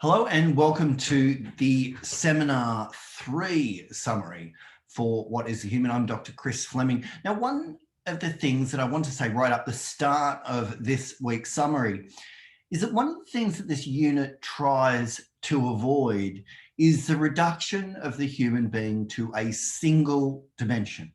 Hello and welcome to the Seminar 3 summary for What is the Human? I'm Dr. Chris Fleming. Now, one of the things that I want to say right up the start of this week's summary is that one of the things that this unit tries to avoid is the reduction of the human being to a single dimension.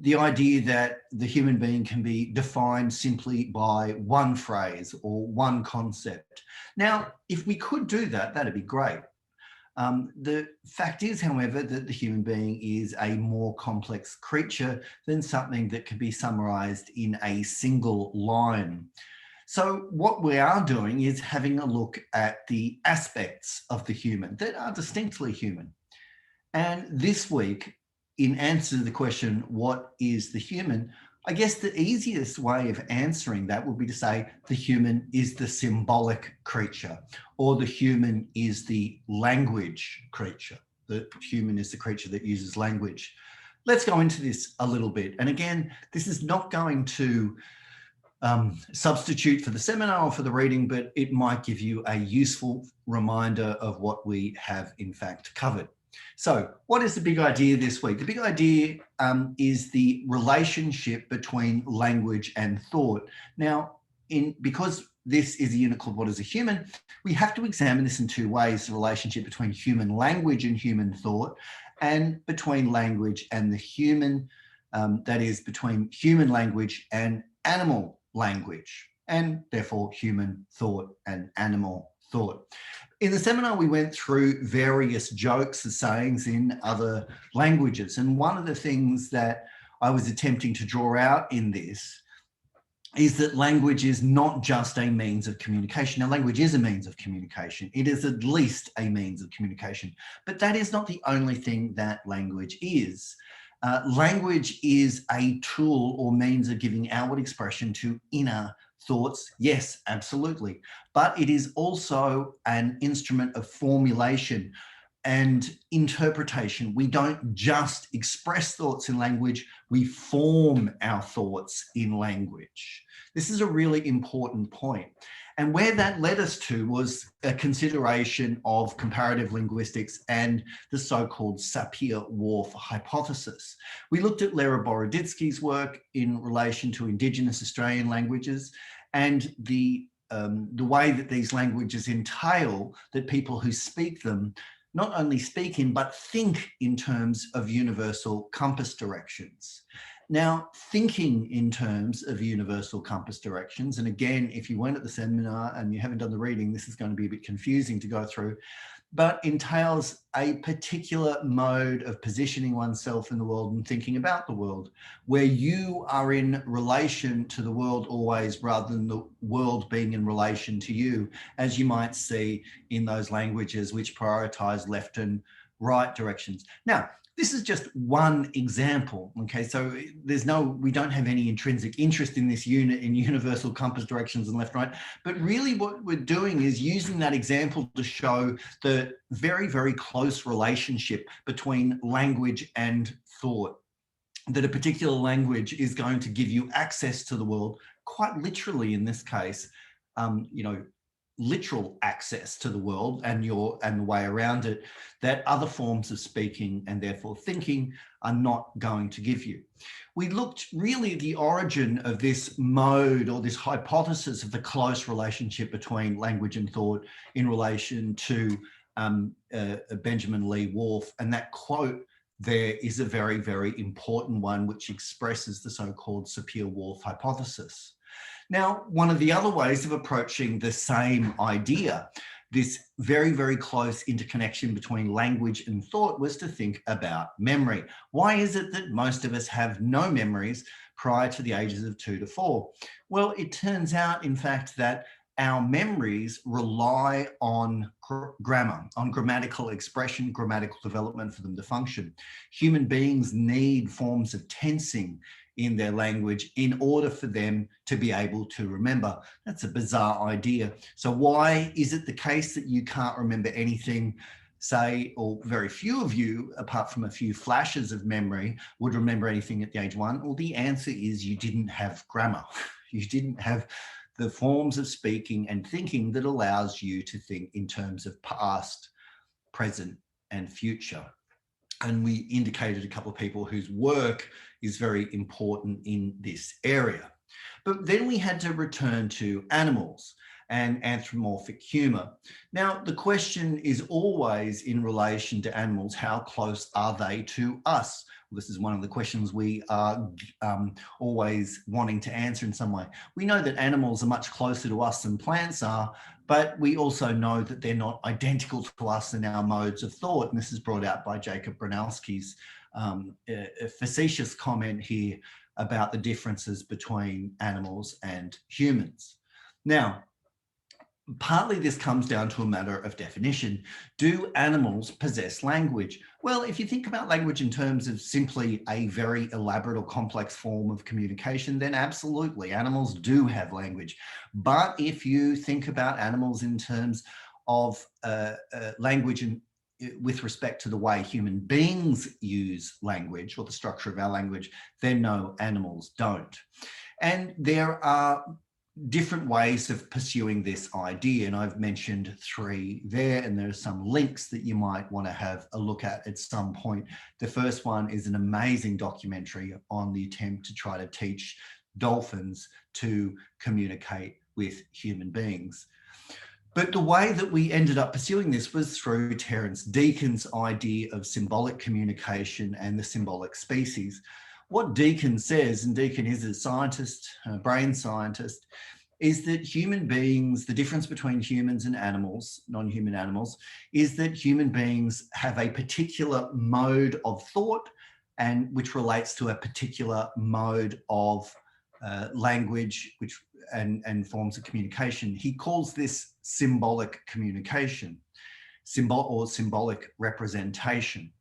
The idea that the human being can be defined simply by one phrase or one concept. Now, if we could do that, that'd be great. The fact is, however, that the human being is a more complex creature than something that can be summarized in a single line. So what we are doing is having a look at the aspects of the human that are distinctly human. And this week, in answer to the question, what is the human? I guess the easiest way of answering that would be to say the human is the symbolic creature, or the human is the language creature. The human is the creature that uses language. Let's go into this a little bit. And again, this is not going to substitute for the seminar or for the reading, but it might give you a useful reminder of what we have in fact covered. So what is the big idea this week? The big idea is the relationship between language and thought. Now, because this is a unit called What is a Human, we have to examine this in two ways: the relationship between human language and human thought, and between language and the human, that is between human language and animal language, and therefore human thought and animal thought. In the seminar, we went through various jokes and sayings in other languages. And one of the things that I was attempting to draw out in this is that language is not just a means of communication. Now, language is a means of communication. It is at least a means of communication, but that is not the only thing that language is. Language is a tool or means of giving outward expression to inner thoughts, yes, absolutely. But it is also an instrument of formulation and interpretation. We don't just express thoughts in language, we form our thoughts in language. This is a really important point. And where that led us to was a consideration of comparative linguistics and the so-called Sapir-Whorf hypothesis. We looked at Lera Boroditsky's work in relation to Indigenous Australian languages and the way that these languages entail that people who speak them not only speak in, but think in terms of universal compass directions. Now, thinking in terms of universal compass directions, and again, if you weren't at the seminar and you haven't done the reading, this is going to be a bit confusing to go through, but entails a particular mode of positioning oneself in the world and thinking about the world, where you are in relation to the world always rather than the world being in relation to you, as you might see in those languages which prioritize left and right directions. Now, this is just one example, okay? So we don't have any intrinsic interest in this unit in universal compass directions and left, right, but really what we're doing is using that example to show the very, very close relationship between language and thought, that a particular language is going to give you access to the world, quite literally in this case, literal access to the world and the way around it, that other forms of speaking and therefore thinking are not going to give you. We looked really at the origin of this mode or this hypothesis of the close relationship between language and thought in relation to Benjamin Lee Whorf, and that quote there is a very, very important one which expresses the so-called Sapir-Whorf hypothesis. Now, one of the other ways of approaching the same idea, this very, very close interconnection between language and thought, was to think about memory. Why is it that most of us have no memories prior to the ages of 2 to 4? Well, it turns out, in fact, that our memories rely on grammar, on grammatical expression, grammatical development for them to function. Human beings need forms of tensing in their language in order for them to be able to remember. That's a bizarre idea. So why is it the case that you can't remember anything, say, or very few of you, apart from a few flashes of memory, would remember anything at the age 1? Well, the answer is you didn't have grammar. You didn't have the forms of speaking and thinking that allows you to think in terms of past, present, and future. And we indicated a couple of people whose work is very important in this area. But then we had to return to animals and anthropomorphic humour. Now, the question is always in relation to animals, how close are they to us? Well, this is one of the questions we are always wanting to answer in some way. We know that animals are much closer to us than plants are, but we also know that they're not identical to us in our modes of thought. And this is brought out by Jacob Bronowski's facetious comment here about the differences between animals and humans. Now, partly this comes down to a matter of definition. Do animals possess language? Well, if you think about language in terms of simply a very elaborate or complex form of communication, then absolutely, animals do have language. But if you think about animals in terms of language and with respect to the way human beings use language or the structure of our language, then no, animals don't. And there are different ways of pursuing this idea, and I've mentioned 3 there, and there are some links that you might want to have a look at some point. The first one is an amazing documentary on the attempt to try to teach dolphins to communicate with human beings. But the way that we ended up pursuing this was through Terence Deacon's idea of symbolic communication and the symbolic species. What Deacon says, and Deacon is a scientist, a brain scientist, is that human beings, the difference between humans and animals, non-human animals, is that human beings have a particular mode of thought and which relates to a particular mode of language and forms of communication. He calls this symbolic communication, symbolic representation.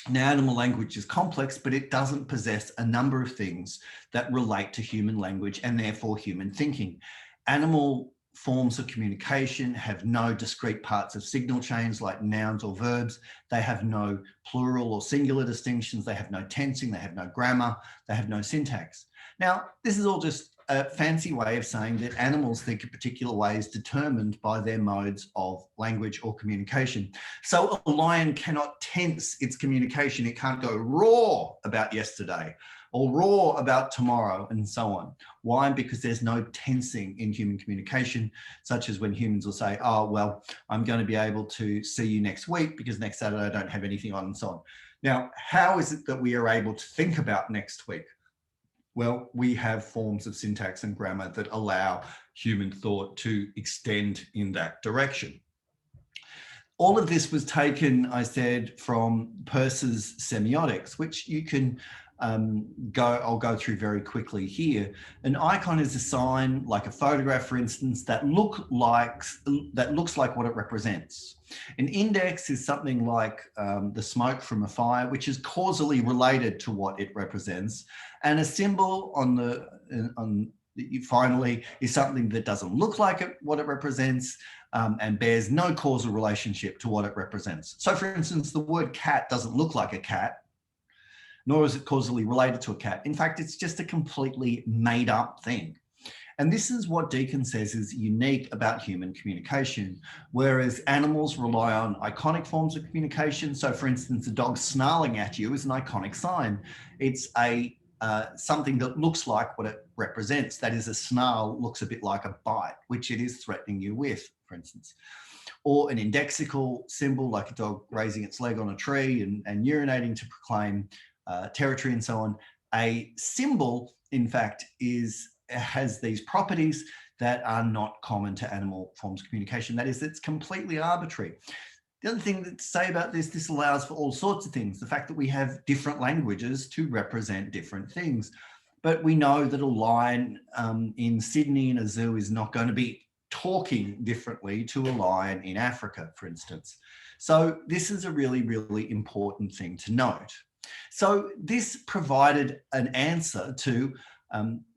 Now, animal language is complex, but it doesn't possess a number of things that relate to human language and therefore human thinking. Animal forms of communication have no discrete parts of signal chains like nouns or verbs. They have no plural or singular distinctions. They have no tensing. They have no grammar. They have no syntax. Now, this is all just a fancy way of saying that animals think in particular ways determined by their modes of language or communication. So a lion cannot tense its communication. It can't go roar about yesterday or roar about tomorrow and so on. Why? Because there's no tensing in human communication, such as when humans will say, oh, well, I'm going to be able to see you next week because next Saturday I don't have anything on and so on. Now, how is it that we are able to think about next week? Well, we have forms of syntax and grammar that allow human thought to extend in that direction. All of this was taken, I said, from Peirce's semiotics, which you can I'll go through very quickly here. An icon is a sign, like a photograph, for instance, that looks like what it represents. An index is something like the smoke from a fire, which is causally related to what it represents. And a symbol finally is something that doesn't look like what it represents and bears no causal relationship to what it represents. So, for instance, the word cat doesn't look like a cat, nor is it causally related to a cat. In fact, it's just a completely made up thing. And this is what Deacon says is unique about human communication, whereas animals rely on iconic forms of communication. So, for instance, a dog snarling at you is an iconic sign. It's something that looks like what it represents. That is, a snarl looks a bit like a bite, which it is threatening you with, for instance. Or an indexical symbol, like a dog raising its leg on a tree and urinating to proclaim territory and so on. A symbol, in fact, has these properties that are not common to animal forms of communication. That is, it's completely arbitrary. The other thing to say about this allows for all sorts of things. The fact that we have different languages to represent different things. But we know that a lion in Sydney in a zoo is not going to be talking differently to a lion in Africa, for instance. So this is a really, really important thing to note. So this provided an answer to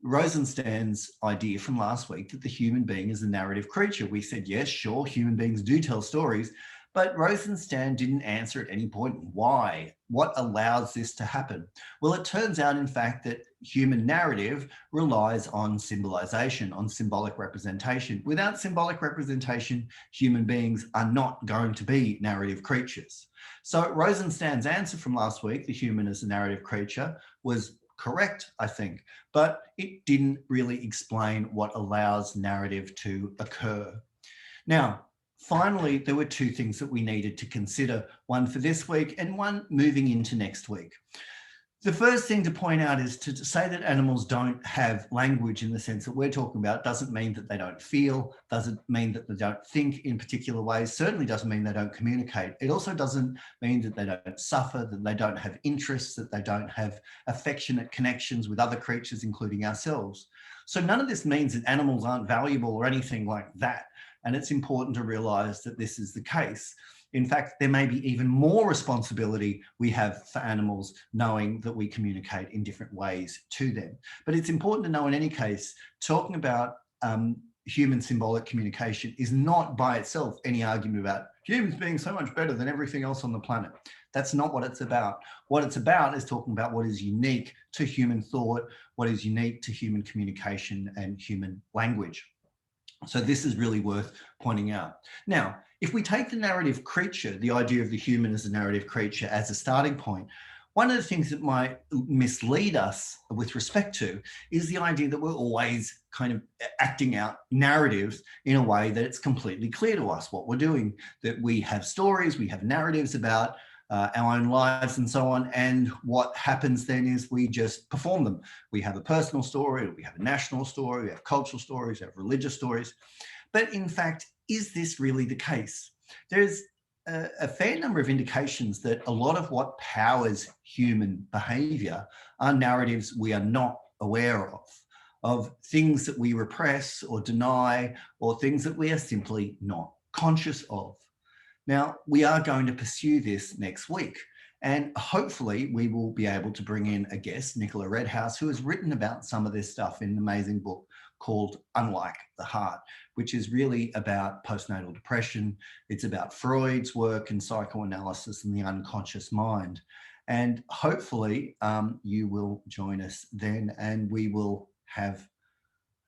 Rosenstein's idea from last week that the human being is a narrative creature. We said, yes, sure, human beings do tell stories, But Rosenstand didn't answer at any point why, what allows this to happen. Well, it turns out, in fact, that human narrative relies on symbolization, on symbolic representation. Without symbolic representation, human beings are not going to be narrative creatures. So Rosenstand's answer from last week, the human as a narrative creature, was correct, I think, but it didn't really explain what allows narrative to occur. Now, finally, there were two things that we needed to consider, one for this week and one moving into next week. The first thing to point out is to say that animals don't have language in the sense that we're talking about doesn't mean that they don't feel, doesn't mean that they don't think in particular ways, certainly doesn't mean they don't communicate. It also doesn't mean that they don't suffer, that they don't have interests, that they don't have affectionate connections with other creatures, including ourselves. So none of this means that animals aren't valuable or anything like that. And it's important to realize that this is the case. In fact, there may be even more responsibility we have for animals knowing that we communicate in different ways to them. But it's important to know in any case, talking about human symbolic communication is not by itself any argument about humans being so much better than everything else on the planet. That's not what it's about. What it's about is talking about what is unique to human thought, what is unique to human communication and human language. So this is really worth pointing out. Now, if we take the narrative creature, the idea of the human as a narrative creature as a starting point, one of the things that might mislead us with respect to is the idea that we're always kind of acting out narratives in a way that it's completely clear to us what we're doing, that we have stories, we have narratives about our own lives and so on. And what happens then is we just perform them. We have a personal story, we have a national story, we have cultural stories, we have religious stories. But in fact, is this really the case? There's a fair number of indications that a lot of what powers human behavior are narratives we are not aware of things that we repress or deny, or things that we are simply not conscious of. Now, we are going to pursue this next week, and hopefully we will be able to bring in a guest, Nicola Redhouse, who has written about some of this stuff in an amazing book called Unlike the Heart, which is really about postnatal depression. It's about Freud's work in psychoanalysis and the unconscious mind. And hopefully you will join us then, and we will have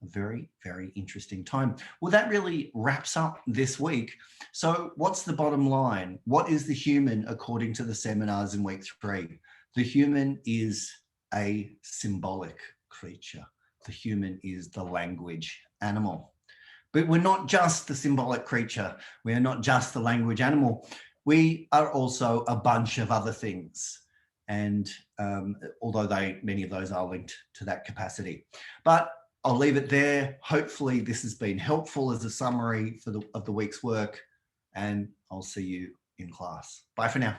a very, very interesting time. Well, that really wraps up this week. So what's the bottom line? What is the human according to the seminars in week 3? The human is a symbolic creature. The human is the language animal. But we're not just the symbolic creature. We are not just the language animal. We are also a bunch of other things. And although many of those are linked to that capacity. But I'll leave it there. Hopefully this has been helpful as a summary of the week's work, and I'll see you in class. Bye for now.